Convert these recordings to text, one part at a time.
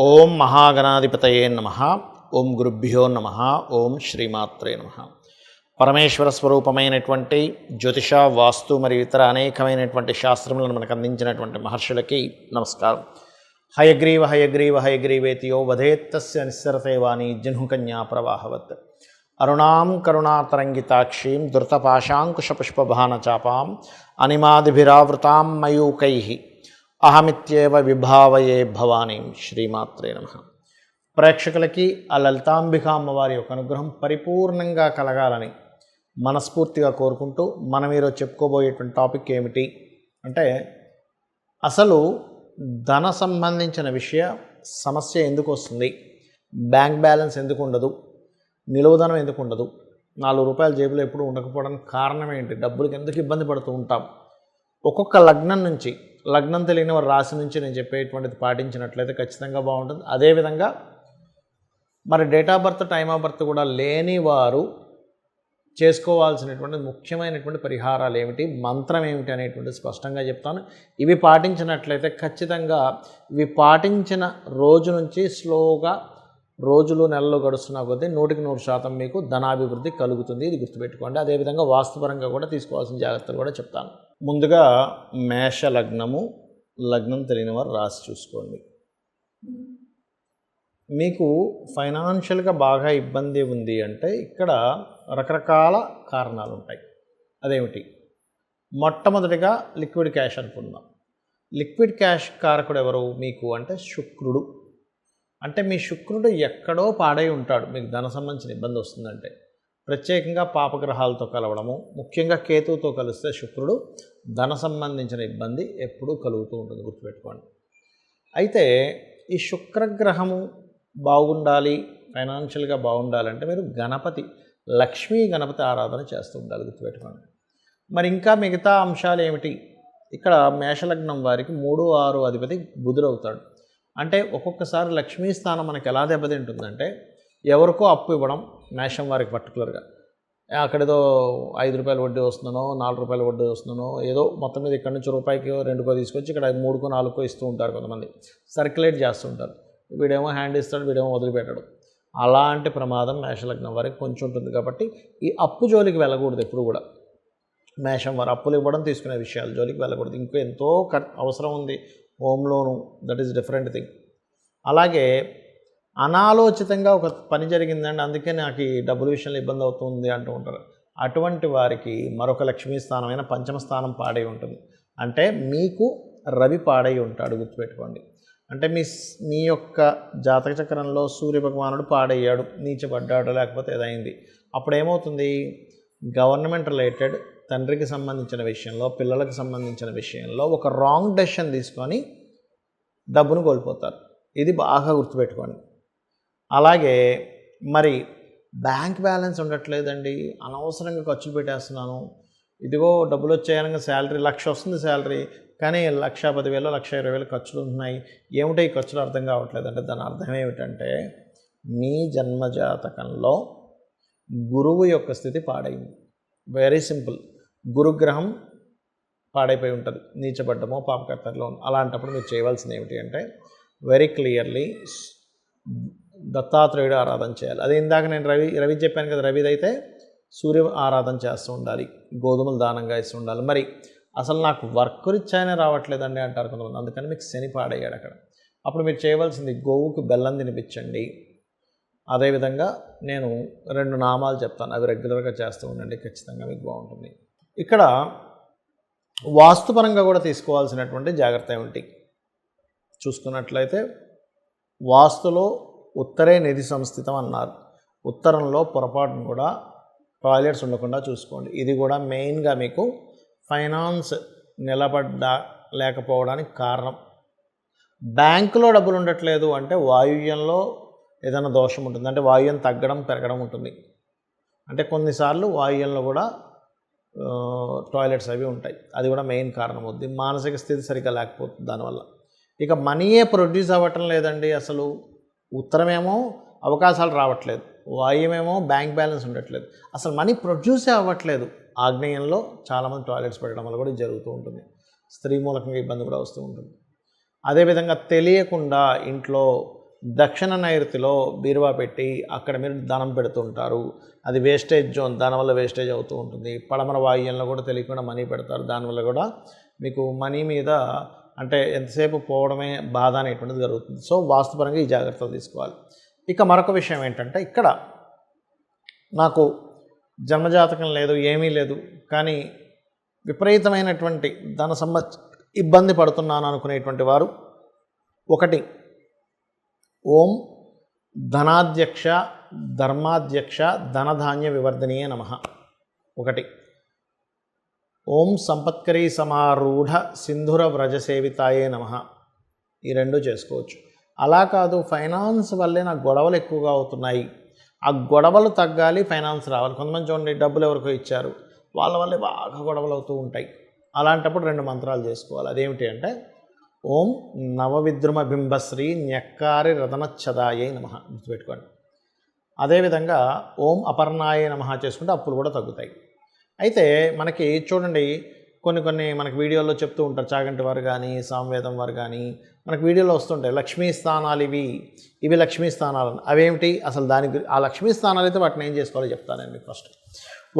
ఓం మహాగణాధిపతయే నమః. ఓం గురుభ్యో నమః. ఓం శ్రీమాత్రే నమః. పరమేశ్వర స్వరూపమైనటువంటి జ్యోతిష, వాస్తు మరియు ఇతర అనేకమైనటువంటి శాస్త్రములను మనకు అందించినటువంటి మహర్షులకి నమస్కారం. హయగ్రీవ హయగ్రీవ హయగ్రీవేతియో వధేత్తస్య నిస్సరతే వాణి జహ్నుకన్యా ప్రవాహవత్. అరుణాం కరుణాతరంగితాక్షీం ధృతపాశాంకుశపుష్పభానచాపాం అనిమాదిభిరావృతాం మయూకైః అహమిత్యేవ విభావయే భవానీం. శ్రీమాత్రే నమః. ప్రేక్షకులకి ఆ లలితాంబిక అమ్మవారి యొక్క అనుగ్రహం పరిపూర్ణంగా కలగాలని మనస్ఫూర్తిగా కోరుకుంటూ మనం ఈరోజు చెప్పుకోబోయేటువంటి టాపిక్ ఏమిటి అంటే, అసలు ధన సంబంధించిన సమస్య ఎందుకు వస్తుంది, బ్యాంక్ బ్యాలెన్స్ ఎందుకు ఉండదు, నిలువధనం ఎందుకు ఉండదు, 4 రూపాయల జేబులో ఎప్పుడు ఉండకపోవడానికి కారణం ఏంటి, డబ్బులకి ఎందుకు ఇబ్బంది పడుతూ ఉంటాం, ఒక్కొక్క లగ్నం నుంచి, లగ్నం తెలియని వారి రాశి నుంచి నేను చెప్పేటువంటిది పాటించినట్లయితే ఖచ్చితంగా బాగుంటుంది. అదేవిధంగా మరి date of birth, time of birth కూడా లేని వారు చేసుకోవాల్సినటువంటి ముఖ్యమైనటువంటి పరిహారాలు ఏమిటి, మంత్రం ఏమిటి అనేటువంటిది స్పష్టంగా చెప్తాను. ఇవి పాటించినట్లయితే ఖచ్చితంగా ఇవి పాటించిన రోజు నుంచి స్లోగా రోజులు నెలలు గడుస్తున్నా కొద్దీ 100% మీకు ధనాభివృద్ధి కలుగుతుంది. ఇది గుర్తుపెట్టుకోండి. అదేవిధంగా వాస్తుపరంగా కూడా తీసుకోవాల్సిన జాగ్రత్తలు కూడా చెప్తాను. ముందుగా మేష లగ్నము, లగ్నం తెలియని వారు రాసి చూసుకోండి. మీకు ఫైనాన్షియల్గా బాగా ఇబ్బంది ఉంది అంటే ఇక్కడ రకరకాల కారణాలు ఉంటాయి. అదేమిటి, మొట్టమొదటిగా లిక్విడ్ క్యాష్ అనుకుందాం. లిక్విడ్ క్యాష్ కారకుడు ఎవరు మీకు అంటే శుక్రుడు. అంటే మీ శుక్రుడు ఎక్కడో పాడై ఉంటాడు. మీకు ధన సంబంధించిన ఇబ్బంది వస్తుందంటే ప్రత్యేకంగా పాపగ్రహాలతో కలవడము, ముఖ్యంగా కేతువుతో కలిస్తే శుక్రుడు ధన సంబంధించిన ఇబ్బంది ఎప్పుడూ కలుగుతూ ఉంటుంది, గుర్తుపెట్టుకోండి. అయితే ఈ శుక్రగ్రహము బాగుండాలి, ఫైనాన్షియల్గా బాగుండాలంటే మీరు గణపతి, లక్ష్మీ గణపతి ఆరాధన చేస్తూ ఉండాలి, గుర్తుపెట్టుకోండి. మరి ఇంకా మిగతా అంశాలు ఏమిటి, ఇక్కడ మేషలగ్నం వారికి 3, 6 అధిపతి బుధుడవుతాడు. అంటే ఒక్కొక్కసారి లక్ష్మీ స్థానం మనకి ఎలా దెబ్బతింటుందంటే, ఎవరికో అప్పు ఇవ్వడం, మేషం వారికి పర్టికులర్గా అక్కడేదో 5 రూపాయల వడ్డీ వస్తుందనో, 4 రూపాయల వడ్డీ వస్తుందనో, ఏదో మొత్తం మీద ఇక్కడ నుంచి రూపాయికో 2కో తీసుకొచ్చి ఇక్కడ 3కో 4కో ఇస్తూ ఉంటారు. కొంతమంది సర్క్యులేట్ చేస్తూ ఉంటారు. వీడేమో హ్యాండ్ ఇస్తాడు, వీడేమో వదిలిపెట్టాడు. అలాంటి ప్రమాదం మేషలగ్నం వారికి కొంచెం ఉంటుంది. కాబట్టి ఈ అప్పు జోలికి వెళ్ళకూడదు ఎప్పుడు కూడా. మేషం వారు అప్పులు ఇవ్వడం, తీసుకునే విషయాలు జోలికి వెళ్ళకూడదు. ఇంకో ఎంతో అవసరం ఉంది, home loan, that is different thing. అలాగే అనాలోచితంగా ఒక పని జరిగిందండి, అందుకే నాకు ఈ డబ్బుల విషయంలో ఇబ్బంది అవుతుంది అంటూ ఉంటారు. అటువంటి వారికి మరొక లక్ష్మీ స్థానమైన పంచమ స్థానం పాడై ఉంటుంది. అంటే మీకు రవి పాడై ఉంటాడు, గుర్తుపెట్టుకోండి. అంటే మీ యొక్క జాతక చక్రంలో సూర్య భగవానుడు పాడయ్యాడు, నీచబడ్డాడు, లేకపోతే ఏదైంది. అప్పుడు ఏమవుతుంది, గవర్నమెంట్ రిలేటెడ్, తండ్రికి సంబంధించిన విషయంలో, పిల్లలకు సంబంధించిన విషయంలో ఒక రాంగ్ డెసిషన్ తీసుకొని డబ్బును కోల్పోతారు. ఇది బాగా గుర్తుపెట్టుకోండి. అలాగే మరి బ్యాంక్ బ్యాలెన్స్ ఉండట్లేదండి, అనవసరంగా ఖర్చులు పెట్టేస్తున్నాను, ఇదిగో డబ్బులు వచ్చాయనగా శాలరీ 1,00,000 వస్తుంది శాలరీ, కానీ 1,10,000, 1,20,000 ఖర్చులు ఉంటున్నాయి. ఏమిటో ఈ ఖర్చులు అర్థం కావట్లేదు అంటే దాని అర్థం ఏమిటంటే, మీ జన్మజాతకంలో గురువు యొక్క స్థితి పాడైంది. Very simple. గురుగ్రహం పాడైపోయి ఉంటుంది, నీచబడ్డమో పాపకర్తలో. అలాంటప్పుడు మీరు చేయవలసింది ఏమిటి అంటే, వెరీ క్లియర్లీ దత్తాత్రేయుడు ఆరాధన చేయాలి. అది ఇందాక నేను రవి చెప్పాను కదా, రవిదైతే సూర్య ఆరాధన చేస్తూ ఉండాలి, గోధుమలు దానంగా ఇస్తూ ఉండాలి. మరి అసలు నాకు వర్క్ రిచ్చానే రావట్లేదండి అంటారు కొంతమంది, అందుకని మీకు శని పాడయ్యాడు అక్కడ. అప్పుడు మీరు చేయవలసింది గోవుకు బెల్లం తినిపించండి. అదేవిధంగా నేను 2 నామాలు చెప్తాను, అవి రెగ్యులర్గా చేస్తూ ఉండండి, ఖచ్చితంగా మీకు బాగుంటుంది. ఇక్కడ వాస్తుపరంగా కూడా తీసుకోవాల్సినటువంటి జాగ్రత్త ఏమిటి చూసుకున్నట్లయితే, వాస్తులో ఉత్తరే నిధి సంస్థితం అన్నారు. ఉత్తరంలో పొరపాటును కూడా టాయిలెట్స్ ఉండకుండా చూసుకోండి. ఇది కూడా మెయిన్గా మీకు ఫైనాన్స్ లేకపోవడానికి కారణం. బ్యాంకులో డబ్బులు ఉండట్లేదు అంటే వాయువ్యంలో ఏదైనా దోషం ఉంటుంది, అంటే వాయువ్యం తగ్గడం పెరగడం ఉంటుంది. అంటే కొన్నిసార్లు వాయువ్యంలో కూడా టాయిలెట్స్ అవి ఉంటాయి, అది కూడా మెయిన్ కారణం అవుతుంది. మానసిక స్థితి సరిగ్గా లేకపోతుంది దానివల్ల. ఇక మనీయే ప్రొడ్యూస్ అవ్వటం లేదండి. అసలు ఉత్తరమేమో అవకాశాలు రావట్లేదు, వాయువ్యమేమో బ్యాంక్ బ్యాలెన్స్ ఉండట్లేదు, అసలు మనీ ప్రొడ్యూసే అవ్వట్లేదు. ఆగ్నేయంలో చాలామంది టాయిలెట్స్ పెట్టడం వల్ల కూడా జరుగుతూ ఉంటుంది. స్త్రీ మూలకంగా ఇబ్బంది కూడా వస్తూ ఉంటుంది. అదేవిధంగా తెలియకుండా ఇంట్లో దక్షిణ నైరుతిలో బీరువా పెట్టి అక్కడ మీరు ధనం పెడుతూ ఉంటారు. అది వేస్టేజ్ జోన్, దానివల్ల వేస్టేజ్ అవుతూ ఉంటుంది. పడమర వాయువ్యంలో కూడా తెలియకుండా మనీ పెడతారు, దానివల్ల కూడా మీకు మనీ మీద అంటే ఎంతసేపు పోవడమే బాధ అనేటువంటిది జరుగుతుంది. సో వాస్తుపరంగా ఈ జాగ్రత్తలు తీసుకోవాలి. ఇక మరొక విషయం ఏంటంటే, ఇక్కడ నాకు జన్మజాతకం లేదు, ఏమీ లేదు, కానీ విపరీతమైనటువంటి ధన ఇబ్బంది పడుతున్నాను అనుకునేటువంటి వారు, ఒకటి ఓం ధనాధ్యక్ష ధర్మాధ్యక్ష ధనధాన్య వివర్ధనీయ నమః, ఒకటి ఓం సంపత్కరీ సమారూఢ సింధుర వ్రజసేవితాయే నమః, ఈ రెండు చేసుకోవచ్చు. అలా కాదు, ఫైనాన్స్ వల్లే నాకు గొడవలు ఎక్కువగా అవుతున్నాయి, ఆ గొడవలు తగ్గాలి, ఫైనాన్స్ రావాలి. కొంతమంది చూడండి, డబ్బులు ఎవరికో ఇచ్చారు, వాళ్ళ వల్లే బాగా గొడవలు అవుతూ ఉంటాయి. అలాంటప్పుడు 2 మంత్రాలు చేసుకోవాలి. అదేమిటి అంటే, ఓం నవవిద్రుమ బింబశ్రీ న్యక్కారి రతనచ్చదాయే నమః, గుర్తుపెట్టుకోండి. అదేవిధంగా ఓం అపర్ణాయ నమః చేసుకుంటే అప్పులు కూడా తగ్గుతాయి. అయితే మనకి చూడండి, కొన్ని మనకి వీడియోల్లో చెప్తూ ఉంటారు, చాగంటి వారు కానీ సామవేదం వారు కానీ మనకి వీడియోలో వస్తుంటాయి, లక్ష్మీ స్థానాలు ఇవి లక్ష్మీ స్థానాలు. అవేమిటి అసలు? ఆ లక్ష్మీ స్థానాలు అయితే వాటిని ఏం చేసుకోవాలో చెప్తాను నేను మీకు. ఫస్ట్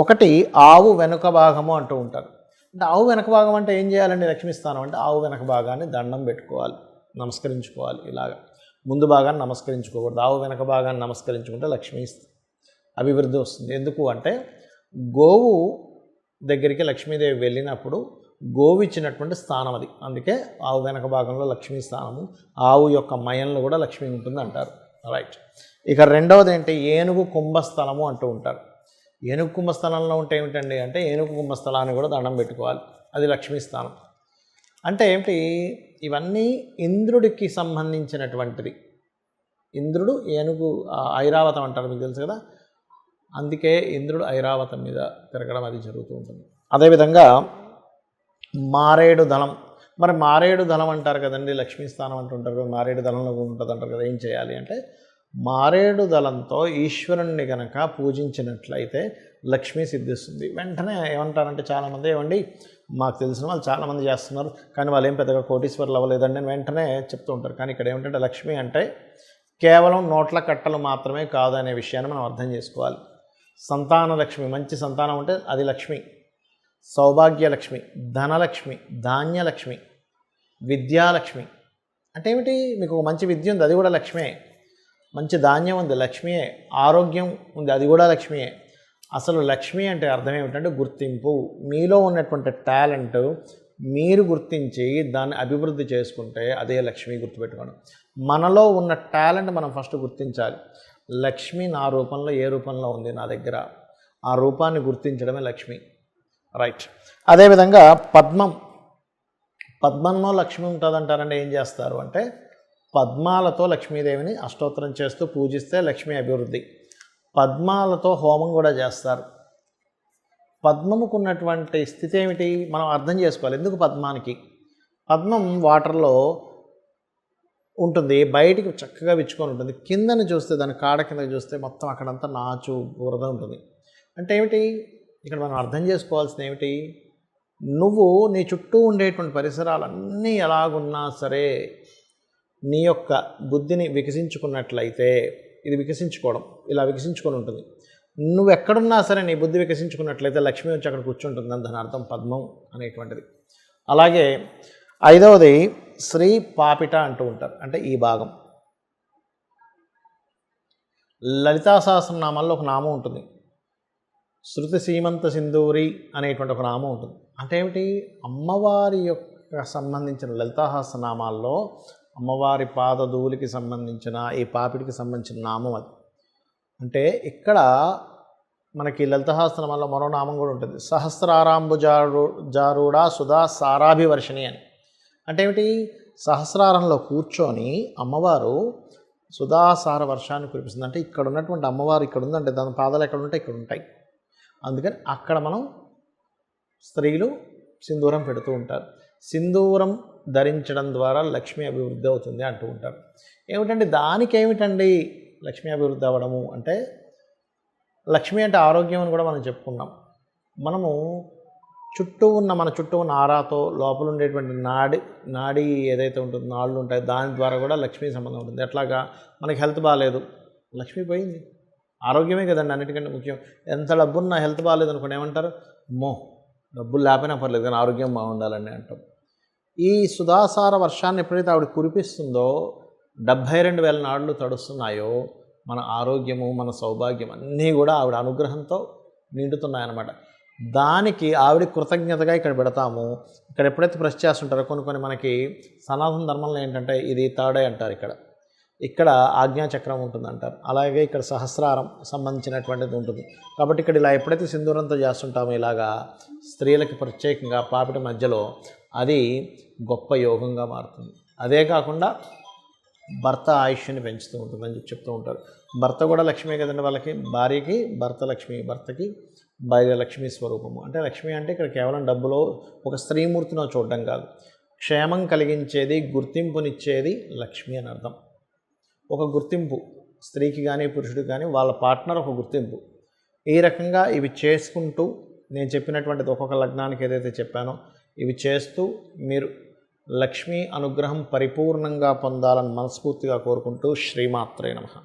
ఒకటి ఆవు వెనుక భాగము అంటూ ఉంటారు. అంటే ఆవు వెనక భాగం అంటే ఏం చేయాలండి? లక్ష్మీ స్థానం అంటే ఆవు వెనక భాగాన్ని దండం పెట్టుకోవాలి, నమస్కరించుకోవాలి. ఇలాగా ముందు భాగాన్ని నమస్కరించుకోకూడదు, ఆవు వెనక భాగాన్ని నమస్కరించుకుంటే లక్ష్మీ అభివృద్ధి వస్తుంది. ఎందుకు అంటే, గోవు దగ్గరికి లక్ష్మీదేవి వెళ్ళినప్పుడు గోవు ఇచ్చినటువంటి స్థానం అది, అందుకే ఆవు వెనక భాగంలో లక్ష్మీ స్థానము, ఆవు యొక్క మయంలో కూడా లక్ష్మీ ఉంటుంది అంటారు. రైట్. ఇక రెండవది ఏంటి? ఏనుగు కుంభస్థలము అంటూ ఉంటారు. ఏనుగు కుంభస్థలంలో ఉంటే ఏమిటండి అంటే, ఏనుగు కుంభస్థలాన్ని కూడా దండం పెట్టుకోవాలి, అది లక్ష్మీ స్థానం. అంటే ఏమిటి? ఇవన్నీ ఇంద్రుడికి సంబంధించినటువంటిది. ఇంద్రుడు ఏనుగు ఐరావతం అంటారు, మీకు తెలుసు కదా, అందుకే ఇంద్రుడు ఐరావతం మీద తిరగడం అది జరుగుతూ ఉంటుంది. అదేవిధంగా మారేడు దళం, మరి మారేడు దళం అంటారు కదండి, లక్ష్మీ స్థానం అంటుంటారు కదా, మారేడు దళంలో ఉంటుంది అంటారు కదా. ఏం చేయాలి అంటే, మారేడు దళంతో ఈశ్వరుణ్ణి కనుక పూజించినట్లయితే లక్ష్మీ సిద్ధిస్తుంది. వెంటనే ఏమంటారంటే చాలామంది, ఏమండి మాకు తెలిసిన వాళ్ళు చాలామంది చేస్తున్నారు కానీ వాళ్ళు ఏం పెద్దగా కోటీశ్వరులు అవ్వలేదండి అని వెంటనే చెప్తూ ఉంటారు. కానీ ఇక్కడ ఏమిటంటే, లక్ష్మి అంటే కేవలం నోట్ల కట్టలు మాత్రమే కాదు అనే విషయాన్ని మనం అర్థం చేసుకోవాలి. సంతాన లక్ష్మి, మంచి సంతానం ఉంటే అది లక్ష్మి, సౌభాగ్యలక్ష్మి, ధనలక్ష్మి, ధాన్యలక్ష్మి, విద్యాలక్ష్మి. అంటే ఏమిటి? మీకు ఒక మంచి విద్య ఉంది, అది కూడా లక్ష్మే. మంచి ధాన్యం ఉంది, లక్ష్మియే. ఆరోగ్యం ఉంది, అది కూడా లక్ష్మియే. అసలు లక్ష్మి అంటే అర్థం ఏమిటంటే గుర్తింపు. మీలో ఉన్నటువంటి టాలెంట్ మీరు గుర్తించి దాన్ని అభివృద్ధి చేసుకుంటే అదే లక్ష్మి. గుర్తుపెట్టుకోండి, మనలో ఉన్న టాలెంట్ మనం ఫస్ట్ గుర్తించాలి. లక్ష్మి నా రూపంలో ఏ రూపంలో ఉంది నా దగ్గర, ఆ రూపాన్ని గుర్తించడమే లక్ష్మి. రైట్. అదేవిధంగా పద్మంలో లక్ష్మి ఉంటుందంటారంటే ఏం చేస్తారు అంటే, పద్మాలతో లక్ష్మీదేవిని అష్టోత్తరం చేస్తూ పూజిస్తే లక్ష్మీ అభివృద్ధి. పద్మాలతో హోమం కూడా చేస్తారు. పద్మముకు ఉన్నటువంటి స్థితి ఏమిటి మనం అర్థం చేసుకోవాలి. ఎందుకు పద్మానికి? పద్మం వాటర్లో ఉంటుంది, బయటికి చక్కగా విచ్చుకొని ఉంటుంది. కిందని చూస్తే, దాని కాడ కింద చూస్తే మొత్తం అక్కడంతా నాచు బురద ఉంటుంది. అంటే ఏమిటి? ఇక్కడ మనం అర్థం చేసుకోవాల్సింది ఏమిటి? నువ్వు నీ చుట్టూ ఉండేటువంటి పరిసరాలన్నీ ఎలాగున్నా సరే నీ యొక్క బుద్ధిని వికసించుకున్నట్లయితే, ఇది వికసించుకోవడం ఇలా వికసించుకొని ఉంటుంది. నువ్వు ఎక్కడున్నా సరే నీ బుద్ధి వికసించుకున్నట్లయితే లక్ష్మి వచ్చి అక్కడ కూర్చుంటుంది అని దాని అర్థం పద్మం అనేటువంటిది. అలాగే 5వది శ్రీ పాపిట అంటూ ఉంటారు. అంటే ఈ భాగం లలితా సహస్రనామాల్లో ఒక నామం ఉంటుంది, శృతి సీమంత సింధూరి అనేటువంటి ఒక నామం ఉంటుంది. అంటే ఏమిటి? అమ్మవారి యొక్క సంబంధించిన లలితా సహస్రనామాల్లో అమ్మవారి పాదధూలికి సంబంధించిన ఈ పాపిడికి సంబంధించిన నామం అది. అంటే ఇక్కడ మనకి లలిత సహస్రనామాల్లో మరో నామం కూడా ఉంటుంది, సహస్రారాంబుజారూఢ సుధా సారాభివర్షిణి అని. అంటే ఏమిటి? సహస్రారంలో కూర్చొని అమ్మవారు సుధాసార వర్షాన్ని కురిపిస్తుంది. అంటే ఇక్కడ ఉన్నటువంటి అమ్మవారు ఇక్కడ ఉందంటే దాని పాదాలు ఎక్కడ ఉంటాయి? ఇక్కడ ఉంటాయి. అందుకని అక్కడ మనం స్త్రీలు సింధూరం పెడుతూ ఉంటారు. సింధూరం ధరించడం ద్వారా లక్ష్మీ అభివృద్ధి అవుతుంది అంటూ ఉంటారు. ఏమిటండి దానికేమిటండి లక్ష్మీ అభివృద్ధి అవ్వడము అంటే? లక్ష్మి అంటే ఆరోగ్యం అని కూడా మనం చెప్పుకున్నాం. మనము మన చుట్టూ ఉన్న ఆరాతో లోపల ఉండేటువంటి నాడి ఏదైతే ఉంటుందో నాళ్ళు ఉంటాయి దాని ద్వారా కూడా లక్ష్మీ సంబంధం ఉంటుంది. ఎట్లాగా మనకి హెల్త్ బాగాలేదు, లక్ష్మీ పోయింది. ఆరోగ్యమే కదండి అన్నిటికంటే ముఖ్యం. ఎంత డబ్బున్నా హెల్త్ బాగాలేదు అనుకోండి ఏమంటారు, అమ్మో డబ్బులు లేకపోయినా పర్లేదు కానీ ఆరోగ్యం బాగుండాలని అంటాం. ఈ సుధాసార వర్షాన్ని ఎప్పుడైతే ఆవిడ కురిపిస్తుందో 72,000 నాళ్ళు తడుస్తున్నాయో మన ఆరోగ్యము మన సౌభాగ్యం అన్నీ కూడా ఆవిడ అనుగ్రహంతో నిండుతున్నాయన్నమాట. దానికి ఆవిడ కృతజ్ఞతగా ఇక్కడ పెడతాము. ఇక్కడ ఎప్పుడైతే ప్రెస్ చేస్తుంటారో కొన్ని మనకి సనాతన ధర్మంలో ఏంటంటే ఇది థర్డ్ ఐ అంటారు, ఇక్కడ ఆజ్ఞాచక్రం ఉంటుంది అంటారు. అలాగే ఇక్కడ సహస్రారం సంబంధించినటువంటిది ఉంటుంది. కాబట్టి ఇక్కడ ఇలా ఎప్పుడైతే సింధూరంతో చేస్తుంటామో ఇలాగా స్త్రీలకి ప్రత్యేకంగా పాపిట మధ్యలో అది గొప్ప యోగంగా మారుతుంది. అదే కాకుండా భర్త ఆయుష్ని పెంచుతూ ఉంటుందని చెప్తూ ఉంటారు. భర్త కూడా లక్ష్మీ కదండి, వాళ్ళకి భార్యకి భర్త లక్ష్మి, భర్తకి భార్య లక్ష్మీ స్వరూపము. అంటే లక్ష్మి అంటే ఇక్కడ కేవలం డబ్బులో ఒక స్త్రీమూర్తినో చూడడం కాదు, క్షేమం కలిగించేది గుర్తింపునిచ్చేది లక్ష్మి అని అర్థం. ఒక గుర్తింపు స్త్రీకి కానీ పురుషుడికి కానీ వాళ్ళ పార్ట్నర్ ఒక గుర్తింపు. ఈ రకంగా ఇవి చేసుకుంటూ నేను చెప్పినటువంటిది ఒక్కొక్క లగ్నానికి ఏదైతే చెప్పానో ఇవి చేస్తూ మీరు లక్ష్మీ అనుగ్రహం పరిపూర్ణంగా పొందాలని మనస్ఫూర్తిగా కోరుకుంటూ శ్రీమాత్రే నమః.